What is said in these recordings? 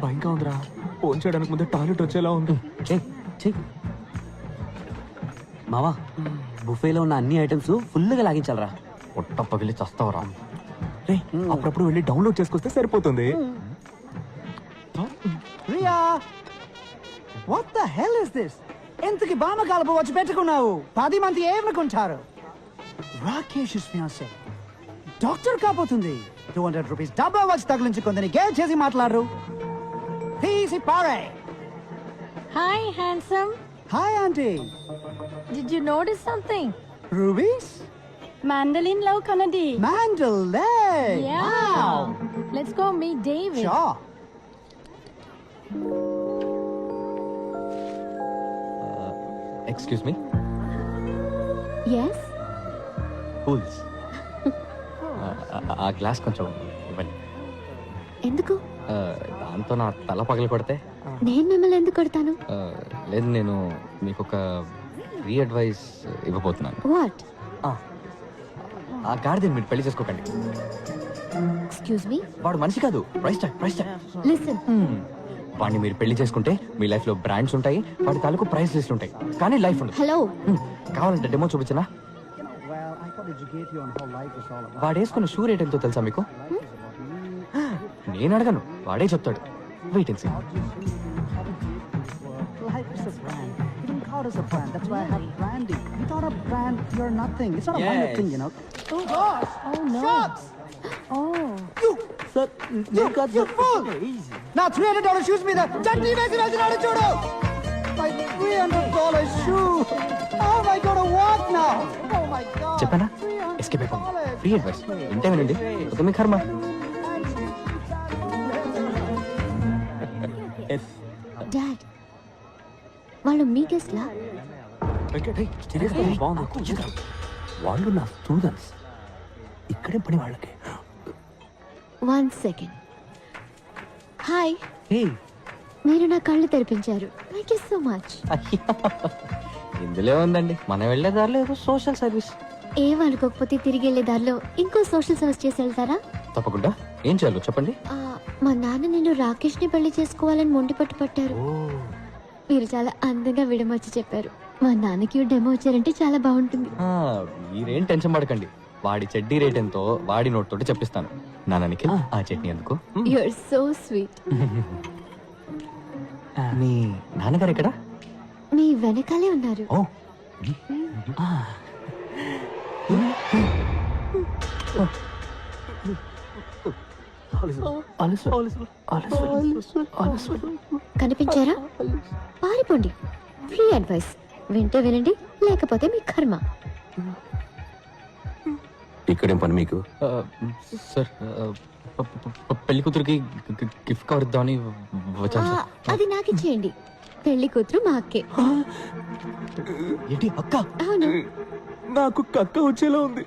భయంగా ఉందిరా. ఫోన్ చేయడానికి ముందే టాయిలెట్ వచ్చేలా ఉంది. మావా బుఫేలో ఉన్న అన్ని ఐటమ్స్ ఫుల్గా లాగించాలరా. పొట్ట పగిలి చస్తావరా. రే అప్పుడప్పుడు వెళ్ళి డౌన్లోడ్ చేసుకొస్తే సరిపోతుంది. Riya, what the hell is this? ఎంతకి బామ కలుపు వచ్చి పెట్టుకున్నావు? 10 మంది ఏమనుకుంటారు? రాకేష్ ఫియాన్సే డాక్టర్ కాబోతుంది. 200 రూపీస్ డబ్బా వచ్చి తగిలించుకుందని గేల్ చేసి మాట్లాడరు. తీసి పారే. Hi, handsome. Hi aunty. Did you notice something? Rubies Mandolin love Kanadi. Mandalay. Yeah. Wow. Let's go meet David. Sure. Excuse me. Yes. Cools. ఆ గ్లాస్ కొంచెం ఇవ్వండి. ఎందుకు? దాంతో నా తల పగలు కొడితే. నేను మిమ్మల్ని ఎందుకు కొడతాను? లేదు, నేను మీకు ఒక ఫ్రీ అడ్వైస్ ఇవ్వబోతున్నాను. What? ఆ గాడిదని మీరు పెళ్లి చేసుకోకండి. Excuse me. వాడు మనిషి కాదు, ప్రైస్ ట్యాగ్. Listen. వాడిని మీరు పెళ్లి చేసుకుంటే మీ లైఫ్ లో బ్రాండ్స్ ఉంటాయి, వాడి తాలూకు ప్రైస్ లిస్ట్ ఉంటాయి, కానీ లైఫ్ ఉండదు. Hello. కావాలంటే demo చూపించనా? Well, I thought educate you on how life is all about. వాడు వేసుకున్న షూ రేట్ ఎంతో తెలుసా మీకు? నేను అడగను, వాడే చెప్తాడు. Wait and see. Life is a brand. You didn't call us a brand. That's why I have branding. Without a brand, you're nothing. It's not a minor thing, you know. Oh gosh! Oh no. Shots! Oh. You! Sir, you fool! Now $300 shoes మీద చట్నీ వేసి వెళ్తున్నాడు చూడు. My $300 shoe. How am I going to walk now? Oh my God. చెప్పానా? Escape అయిపోయింది. Free advice ఇంటే వినండి, మీ కర్మ. Dad. వాళ్ళు మీ గెస్ట్ లా? వాళ్ళు నా స్టూడెంట్స్. ఇక్కడే పని వాళ్ళకి. 1 second. హాయ్. హే, మీరు నా కళ్ళు తెరిపించారు. Thank you so much. ఇందులో ఉందండి, మనం వెళ్ళే దారిలో ఏదో సోషల్ సర్వీస్. ఏం అనుకోకపోతే తిరిగి వెళ్ళే దారిలో ఇంకో సోషల్ సర్వీస్ చేసి వెళ్తారా? తప్పకుండా. ఏం చేయాలో చెప్పండి. మా నాన్న నేను రాకేష్ ని పెళ్లి చేసుకోవాలని మొండి పట్టారు. మీరు చాలా అందంగా విడమర్చి చెప్పారు. మా నాన్నకి డెమో వచ్చారంటే చాలా బాగుంటుంది. మీరేం టెన్షన్ పడకండి, వాడి చెడ్డీ రేట్ ఎంతో వాడి నోట్ తోటి చెప్పిస్తాను. నాన్న నిఖిల్, ఆ చట్నీ ఎందుకు? You are so sweet. మీ నాన్నగారు ఎక్కడ? మీ వెనకాలే ఉన్నారు. ఓ, కనిపించారా? పారిపోండి. ఫ్రీ అడ్వైస్ వింటే వినండి, లేకపోతే మీ కర్మ. ఇక్కడేం పని మీకు? సార్, పెళ్లి కూతురికి గిఫ్ట్ కవర్ ఇద్దామని వచ్చాను సార్. అది నాకు ఇచ్చేయండి. పెళ్లి కూతురు మా అక్కే. ఏంటి అక్క? అవును. నాకు కక్క వచ్చేలా ఉంది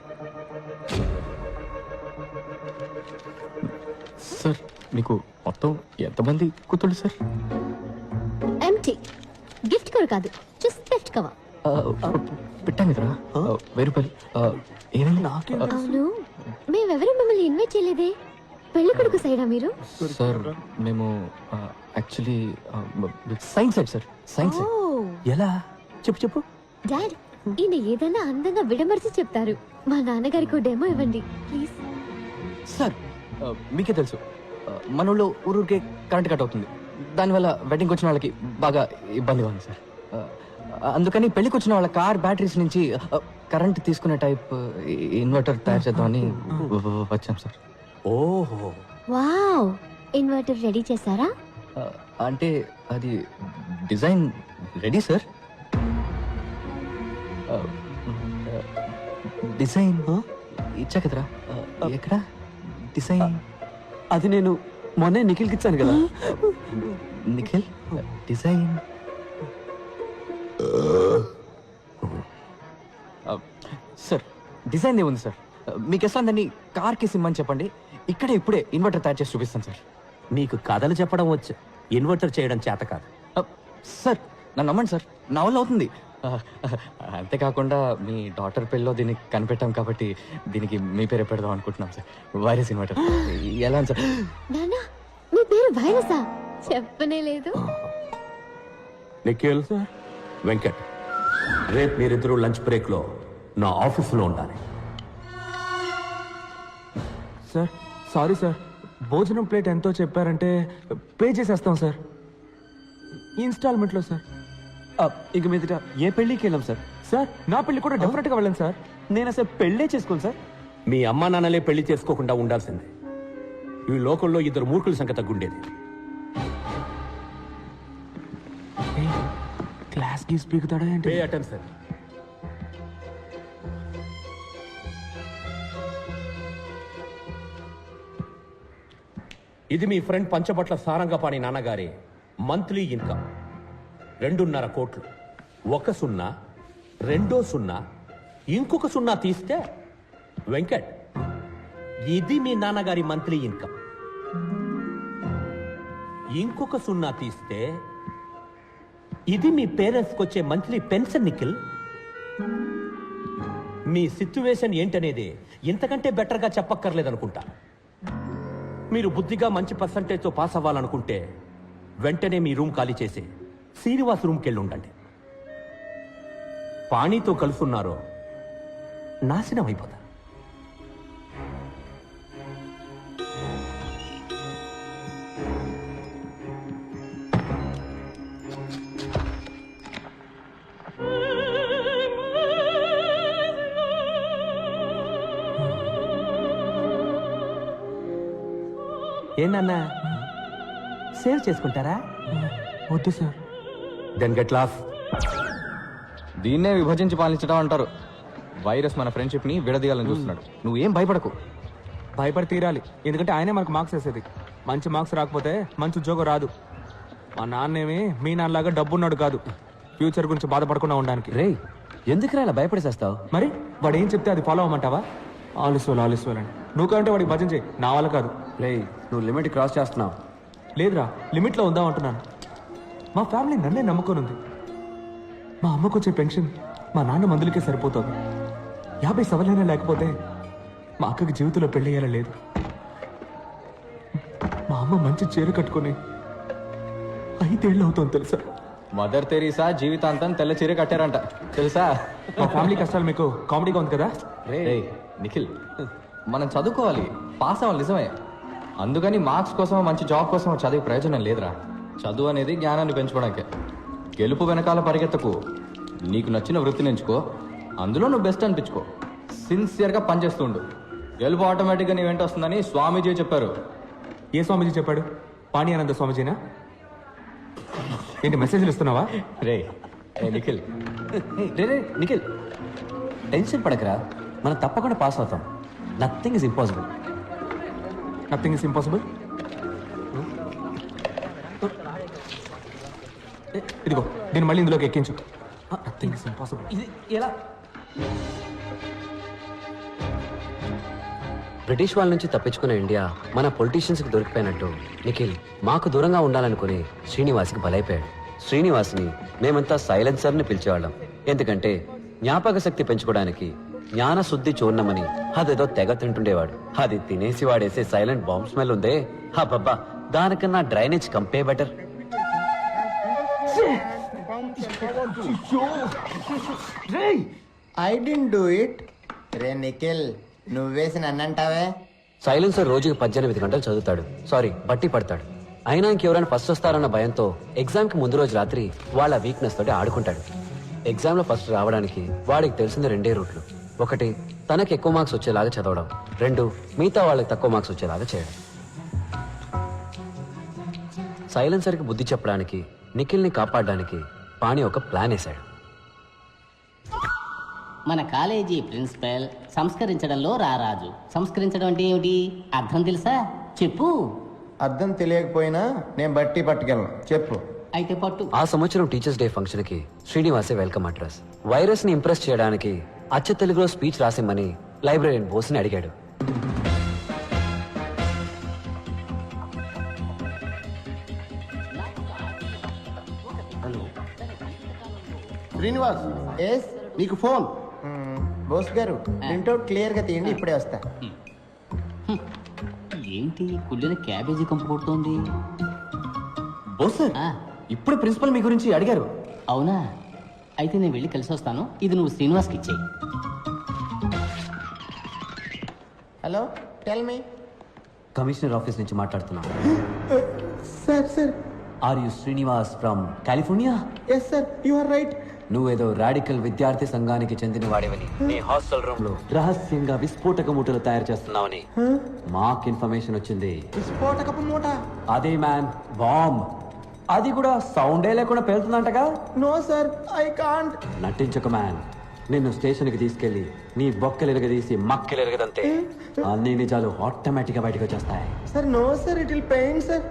సార్. మీకు మొత్తం ఎంతమంది కూతుళ్ళు సార్? ఎంటీ. గిఫ్ట్ కవర్ కాదు, జస్ట్ గిఫ్ట్ కవర్. పెట్టాను కదరా, 1000 రూపాయలు. ఏమైంది? అవును, మేమెవరూ మిమ్మల్ని ఇన్వైట్ చేయలేదే. పెళ్లి కొడుకు సైడా మీరు? సార్, మేము actually science side sir. Science. ఎలా? చెప్పు. డాడ్, ఈయన ఏదైనా అందంగా విడమర్చి చెప్తారు. మా నాన్నగారికి డెమో ఇవ్వండి ప్లీజ్. సార్, మీకే తెలుసు మన ఊళ్ళో ఊరికే కరెంట్ కట్ అవుతుంది. దానివల్ల వెడ్డింగ్కి వచ్చిన వాళ్ళకి బాగా ఇబ్బందిగా ఉంది సార్. అందుకని పెళ్లికి వచ్చిన వాళ్ళ కార్ బ్యాటరీస్ నుంచి కరెంట్ తీసుకునే టైప్ ఇన్వర్టర్ తయారు చేద్దామని వచ్చాం సార్. ఓహో, వావ్. ఇన్వర్టర్ రెడీ చేశారా? అంటే అది డిజైన్ రెడీ సార్. డిజైన్ ఇచ్చా కదరా. ఎక్కడ డిజైన్? అది నేను మొన్నే నిఖిల్కి ఇచ్చాను కదా. Nikhil, design sir. డిజైన్ ఏముంది సార్, మీకు ఎట్లా దాన్ని కార్కి సిమ్మని చెప్పండి, ఇక్కడే ఇప్పుడే ఇన్వర్టర్ తయారు చేసి చూపిస్తాను సార్. నీకు కథలు చెప్పడం వచ్చు, ఇన్వర్టర్ చేయడం చేత కాదు. సార్, నన్ను నమ్మండి సార్, నా వల్ల అవుతుంది. అంతేకాకుండా మీ డాటర్ పెళ్ళిలో దీన్ని కనిపెట్టాం కాబట్టి దీనికి మీ పేరే పెడదాం అనుకుంటున్నాం సార్. వైరస్ ఇన్వర్టర్ ఎలా సార్? నానా మీ పేరు వైరసా? చెప్పనే లేదు. నిఖిల్ వెంకట్, రేపు మీరిద్దరూ లంచ్ బ్రేక్లో నా ఆఫీసులో ఉండాలి. సార్ సారీ సార్, భోజనం ప్లేట్ ఎంతో చెప్పారంటే పే చేసేస్తాం సార్, ఇన్స్టాల్మెంట్లో సార్. ఇక మీదట ఏ పెళ్ళికి వెళ్ళాం సార్. సార్ నా పెళ్లి కూడా డెఫినెట్గా వెళ్ళండి సార్. నేను అసలు పెళ్ళే చేసుకోను సార్. మీ అమ్మా నాన్నలే పెళ్లి చేసుకోకుండా ఉండాల్సిందే. ఈ లోకంలో ఇద్దరు మూర్ఖుల సంఖ్య తగ్గుండేది. క్లాస్ గీస్ పీకుతాడా పే ఏంటి? అటెన్షన్. ఇది మీ ఫ్రెండ్ పంచబట్ల సారంగపాణి నాన్నగారి మంత్లీ ఇన్కమ్ 2.5 కోట్లు. 1 సున్నా, 2 సున్నా, ఇంకొక సున్నా తీస్తే వెంకట్, ఇది మీ నాన్నగారి మంత్లీ ఇన్కమ్. ఇంకొక సున్నా తీస్తే ఇది మీ పేరెంట్స్కి వచ్చే మంత్లీ పెన్షన్. నిఖిల్, మీ సిచ్యువేషన్ ఏంటనేది ఇంతకంటే బెటర్గా చెప్పక్కర్లేదనుకుంటా. మీరు బుద్ధిగా మంచి పర్సంటేజ్తో పాస్ అవ్వాలనుకుంటే వెంటనే మీ రూమ్ ఖాళీ చేసి శ్రీనివాస్ రూమ్కి వెళ్ళి ఉండండి. పాణితో కలుసున్నారో నాశనం అయిపోతా. ఏంటన్నా సేవ్ చేసుకుంటారా? వద్దు సార్. Then get lost. దీన్నే విభజించి పాలించడం అంటారు. వైరస్ మన ఫ్రెండ్షిప్ ని విడదీయాలని చూస్తున్నాడు. నువ్వేం భయపడకు. భయపడి తీరాలి, ఎందుకంటే ఆయనే మనకు మార్క్స్ వేసేది. మంచి మార్క్స్ రాకపోతే మంచి ఉద్యోగం రాదు. మా నాన్నేమి మీ నాన్నలాగా డబ్బున్నాడు కాదు, ఫ్యూచర్ గురించి బాధపడకుండా ఉండడానికి. రే ఎందుకురా ఇలా భయపడేసేస్తావు? మరి వాడు ఏం చెప్తే అది ఫాలో అవ్వమంటావా? ఆలస్వాలు అని నువ్వు కంటే వాడికి భజన చేయి, నా వల్ల కాదు. రే నువ్వు లిమిట్ క్రాస్ చేస్తున్నావు. లేదురా, లిమిట్లో ఉందాం అంటున్నాను. మా ఫ్యామిలీ నన్నే నమ్ముకొని ఉంది. మా అమ్మకు వచ్చే పెన్షన్ మా నాన్న మందులకే సరిపోతుంది. 50 సవలైనా లేకపోతే మా అక్కకి జీవితంలో పెళ్ళయ్యేలా లేదు. మా అమ్మ మంచి చీర కట్టుకొని 5 ఏళ్ళు అవుతుంది తెలుసా? మదర్ తెరీసా జీవితాంతం తెల్ల చీర కట్టారంట తెలుసా? మా ఫ్యామిలీ కష్టాలు మీకు కామెడీగా ఉంది కదా? రే నిఖిల్, మనం చదువుకోవాలి, పాస్ అవ్వాలి నిజమే. అందుకని మార్క్స్ కోసం మంచి జాబ్ కోసం చదివే ప్రయోజనం లేదురా. చదువు అనేది జ్ఞానాన్ని పెంచుకోవడానికే. గెలుపు వెనకాల పరిగెత్తకు. నీకు నచ్చిన వృత్తిని ఎంచుకో, అందులో నువ్వు బెస్ట్ అనిపించుకో, సిన్సియర్గా పనిచేస్తూ ఉండు. గెలుపు ఆటోమేటిక్గా నీ వెంట వస్తుందని స్వామీజీ చెప్పారు. ఏ స్వామీజీ చెప్పాడు? పాణియానంద స్వామీజీనా? ఏంటి మెసేజ్లు ఇస్తున్నావా? రే నిఖిల్, రే నిఖిల్ టెన్షన్ పడకరా, మనం తప్పకుండా పాస్ అవుతాం. Nothing is impossible. Nothing is impossible. ఇదిగో దీన్ని మళ్ళీ ఇందులోకి ఎక్కించు. Nothing is impossible. ఇది ఎలా? బ్రిటిష్ వాళ్ళ నుంచి తప్పించుకున్న ఇండియా మన పొలిటీషియన్స్కి దొరికిపోయినట్టు నిఖిల్ మాకు దూరంగా ఉండాలనుకుని శ్రీనివాస్కి బలైపోయాడు. శ్రీనివాస్ని మేమంతా సైలెన్సర్ని పిలిచేవాళ్ళం. ఎందుకంటే జ్ఞాపక శక్తి పెంచుకోవడానికి జ్ఞాన శుద్ధి చూర్ణమని అదేదో తెగ తింటుండేవాడు. అది తినేసి వాడేసే సైలెంట్ బాంబ్ స్మెల్ ఉందే, హబ్బబ్బా, దానికన్నా డ్రైనేజ్ కంపే better. I didn't do it. రే నిఖిల్, నువ్వేసి నన్నంటావే? సైలెన్సర్ రోజుకి 18 గంటలు చదువుతాడు, సారీ బట్టి పడతాడు. అయినా ఇంకెవరైనా ఫస్ట్ వస్తారన్న భయంతో ఎగ్జామ్కి ముందు రోజు రాత్రి వాళ్ళ వీక్నెస్ తోటి ఆడుకుంటాడు. ఎగ్జామ్లో ఫస్ట్ రావడానికి వాడికి తెలిసింది 2 రూట్లు. 1 తనకి ఎక్కువ మార్క్స్ వచ్చేలాగా చదవడం, 2 మిగతా వాళ్ళకి తక్కువ మార్క్స్ వచ్చేలాగా చేయడం. సైలెన్సర్కి బుద్ధి చెప్పడానికి, నిఖిల్ని కాపాడడానికి పాణి ఒక ప్లాన్ వేశాడు. మన కాలేజీ ప్రిన్సిపల్ సంస్కరించడంలో రారాజు. సంస్కరించడం అంటే ఏమిటి? అర్థం తెలుసా? చెప్పు. అర్థం తెలియకపోయినా నేను బట్టి పట్టుకెళ్ళను, చెప్పు. అయితే పట్టు. ఆ సంవత్సరం టీచర్స్ డే ఫంక్షన్ కి శ్రీనివాసే వెల్కమ్ అడ్రస్. వైరస్ ని ఇంప్రెస్ చేయడానికి అచ్చ తెలుగులో స్పీచ్ రాసిమ్మని లైబ్రరీన్ బోస్ని అడిగాడు. శ్రీనివాస్ ఎస్ నీకు ఫోన్ బోస్ గారు ప్రింట్అవుట్ క్లియర్ గా తీయండి, ఇప్పుడే వస్తా. ఏంటి కుళ్ళిన క్యాబేజీ కంపు కొడుతోంది? బోస్ సార్ ఆ, ఇప్పుడు ప్రిన్సిపల్ మీ గురించి అడిగారు. అవునా? అయితే నేను వెళ్ళి కలిసి వస్తాను. ఇది నువ్వు శ్రీనివాస్కి ఇచ్చేయి. Hello tell me. Commissioner office నుంచి మాట్లాడుతున్నా. Sir sir are you Srinivas from California? Yes sir you are right. నువ్వేదో రాడికల్ విద్యార్థి సంఘానికి చెందిన వాడివని, నీ హాస్టల్ రూమ్ లో రహస్యంగా విస్ఫోటక మూటలు తయారు చేస్తున్నావని మాకు ఇన్ఫర్మేషన్ వచ్చింది. విస్ఫోటకపు మూట? అదే మ్యాన్, బాంబ్. అది కూడా సౌండే లేకుండా పేలుతుందంటగా. No sir I can't. నటించక మ్యాన్. నిన్ను స్టేషన్కి తీసుకెళ్లి నీ బొక్కలు ఎరగదీసి మక్కలు ఎరగదంతే అన్ని నిజాలు ఆటోమేటిక్ గా బయటకు వచ్చేస్తాయి. Sir no sir, it will pain sir.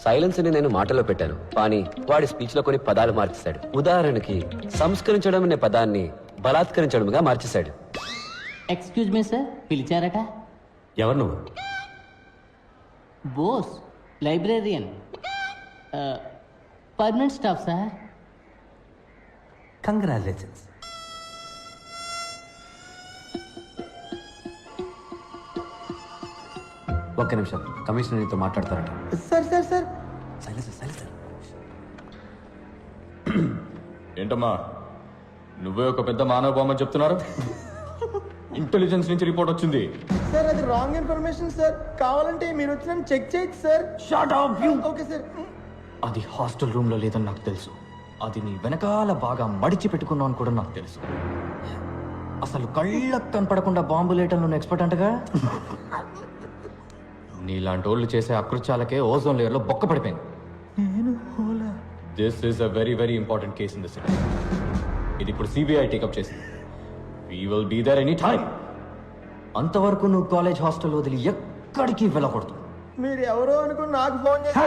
Silence ని నేను మాటలో పెట్టాను, కానీ వాడి స్పీచ్ లో కొన్ని పదాలు మార్చేశాడు. ఉదాహరణకి సంస్కరించడం అనే పదాన్ని బలాత్కరించడంగా మార్చేశాడు. ఎక్స్క్యూజ్ మీ సార్, పిలిచారట? ఎవరు నువ్వు? Bose, librarian, permanent staff sir. Congratulations. ఒక్క నిమిషం, కమిషనర్ నీతో మాట్లాడతారట. సార్ సార్ సార్ ఏంటమ్మా నువ్వే ఒక పెద్ద మానవ బొమ్మ చెప్తున్నారు? ఇంటెలిజెన్స్ నుంచి రిపోర్ట్ వచ్చింది. సార్ అది రాంగ్ ఇన్ఫర్మేషన్ సార్. కావాలంటే మీరు వచ్చి నన్ను చెక్ చేయొచ్చు sir. Shut up, you! Okay sir. అది హాస్టల్ రూమ్ లో లేదని నాకు తెలుసు. అది నీ వెనకాల బాగా మడిచి పెట్టుకున్నావు అని కూడా నాకు తెలుసు. అసలు కళ్ళకు కనపడకుండా బాంబు లేటంలో ఎక్స్పర్ట్ అంటగా. నీలాంటి వాళ్ళు చేసే అకృత్యాలకే ఓజోన్ లేయర్ లో బొక్క పడిపోయింది. This is a very very important case in the city. ఇది ఇప్పుడు సిబిఐ టేకప్ చేసింది. We will be there any time. అంతవరకు నువ్వు కాలేజ్ హాస్టల్ వదిలి ఎక్కడికి వెళ్ళకూడదు. మీరు ఎవరో అనుకుని నాకు ఫోన్ చేశారు.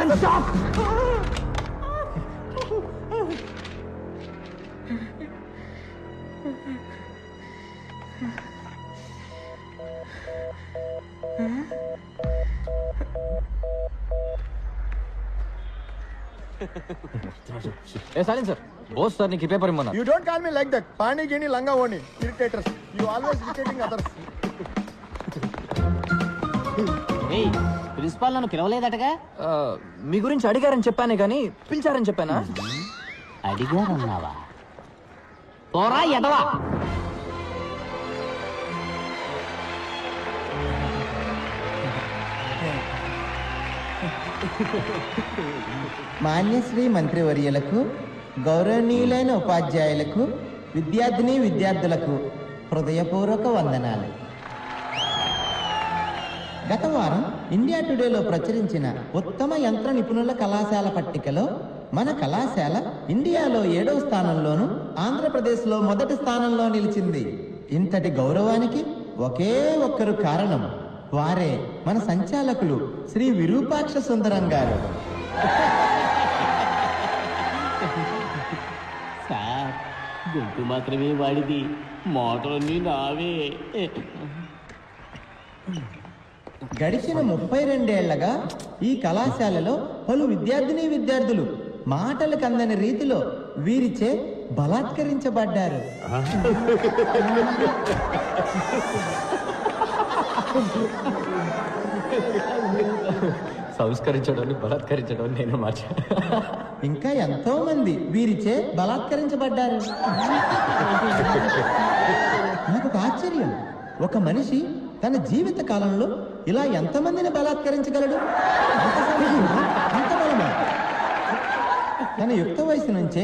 ఏ సైలెన్స్ సార్, బోస్ సార్ నీకు ఈ paper ఇమ్మన్నా. You don't call me like that. Pani Gini Langa Oni. Irritators. You always irritating others. ఏయ్, ప్రిన్సిపాల్ నన్ను పిలవలేదటగా? మీ గురించి అడిగారని చెప్పానే కానీ పిలిచారని చెప్పానా? అడిగారన్నావా? పోరా ఎదవా. మాన్యశ్రీ మంత్రివర్యులకు, గౌరవనీయులైన ఉపాధ్యాయులకు, విద్యార్థిని విద్యార్థులకు హృదయపూర్వక వందనాలు. గత వారం ఇండియా టుడేలో ప్రచురించిన ఉత్తమ యంత్ర నిపుణుల కళాశాల పట్టికలో మన కళాశాల ఇండియాలో 7వ స్థానంలోను, ఆంధ్రప్రదేశ్లో మొదటి స్థానంలో నిలిచింది. ఇంతటి గౌరవానికి ఒకే ఒక్కరు కారణం. వారే మన సంచాలకులు శ్రీ విరూపాక్ష సుందరం గారు. సార్, గొంతు మాత్రమే వాడిది, మోటార్ని నావే. గడిచిన 32 ఏళ్లగా ఈ కళాశాలలో పలు విద్యార్థిని విద్యార్థులు మాటలకు అందని రీతిలో వీరిచే బలాత్కరించబడ్డారు. సంస్కరించడాన్ని బలాత్కరించడం నేను మార్చా. ఇంకా ఎంతో మంది వీరిచే బలాత్కరించబడ్డారు. నాకు ఒక ఆశ్చర్యం, ఒక మనిషి తన జీవిత కాలంలో ఇలా ఎంతమందిని బలాత్కరించగలడు? అంత బలమా? తన యుక్త వయసు నుంచే